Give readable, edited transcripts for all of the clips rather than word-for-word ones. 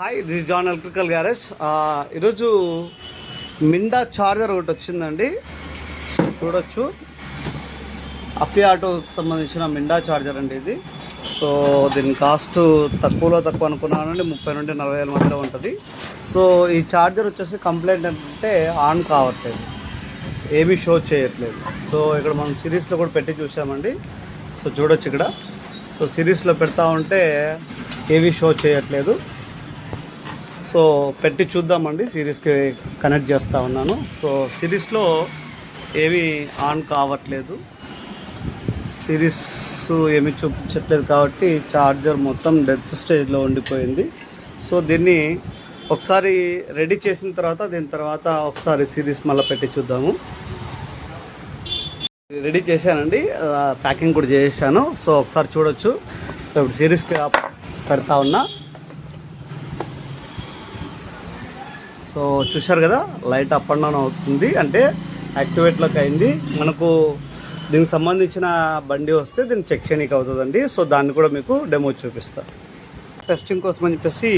Hi, this John electrical garage. ఈరోజు Minda charger ఒకటి వచ్చిందండి. చూడొచ్చు, అప్పి ఆటోకి సంబంధించిన మిండా చార్జర్ అండి ఇది. సో దీని కాస్ట్ తక్కువ అనుకున్నానండి, 30 నుండి 40 వేల మధ్యలో ఉంటుంది. సో ఈ చార్జర్ వచ్చేసి కంప్లైంట్ ఏంటంటే ఆన్ కావట్లేదు, ఏమీ షో చేయట్లేదు. సో ఇక్కడ మనం సిరీస్లో కూడా పెట్టి చూసామండి. సో చూడొచ్చు ఇక్కడ. సో సిరీస్లో పెడతా ఉంటే ఏమీ షో చేయట్లేదు. సో పెట్టి చూద్దామండి, సిరీస్కి కనెక్ట్ చేస్తూ ఉన్నాను. సో సిరీస్లో ఏమీ ఆన్ కావట్లేదు, సిరీస్ ఏమీ చూపించట్లేదు కాబట్టి ఛార్జర్ మొత్తం డెత్ స్టేజ్లో ఉండిపోయింది. సో దీన్ని ఒకసారి రెడీ చేసిన తర్వాత ఒకసారి సిరీస్ మళ్ళీ పెట్టి చూద్దాము. రెడీ చేశానండి, ప్యాకింగ్ కూడా చేశాను. సో ఒకసారి చూడొచ్చు. సో ఇప్పుడు సిరీస్కి పెడతా ఉన్నా. సో చూశారు కదా, లైట్ అప్ అండ్ డౌన్ అవుతుంది, అంటే యాక్టివేట్లోకి అయింది. మనకు దీనికి సంబంధించిన బండి వస్తే దీన్ని చెక్ చేయడానికి అవుతుందండి. సో దాన్ని కూడా మీకు డెమో చూపిస్తా. టెస్టింగ్ కోసం అని చెప్పేసి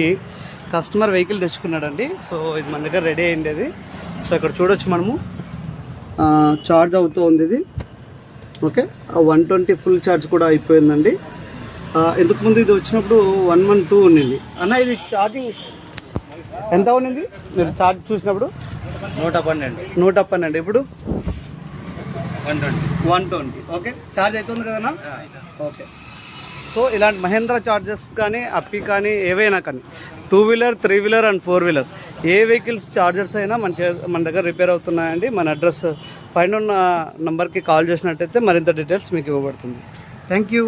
కస్టమర్ వెహికల్ తెచ్చుకున్నాడండి. సో ఇది మన దగ్గర రెడీ అయింది. సో ఇక్కడ చూడొచ్చు, మనము ఛార్జ్ అవుతూ ఉంది ఇది. ఓకే, 120 ఫుల్ ఛార్జ్ కూడా అయిపోయిందండి. ఇంతకుముందు ఇది వచ్చినప్పుడు 112 ఉండింది. అన్న ఇది ఛార్జింగ్ ఎంత ఉండింది మీరు ఛార్జ్ చూసినప్పుడు? 112 ఇప్పుడు 120. ఓకే, ఛార్జ్ అవుతుంది కదన్నా? ఓకే. సో ఇలాంటి మహేంద్ర ఛార్జెస్ కానీ, అప్పి కానీ, ఏవైనా కానీ 2 wheeler 3 wheeler and 4 wheeler A vehicles chargers అయినా మన దగ్గర రిపేర్ అవుతున్నాయండి. మన అడ్రస్ పైన ఉన్న నంబర్కి కాల్ చేసినట్టయితే మరింత డీటెయిల్స్ మీకు ఇవ్వబడుతుంది. Thank you.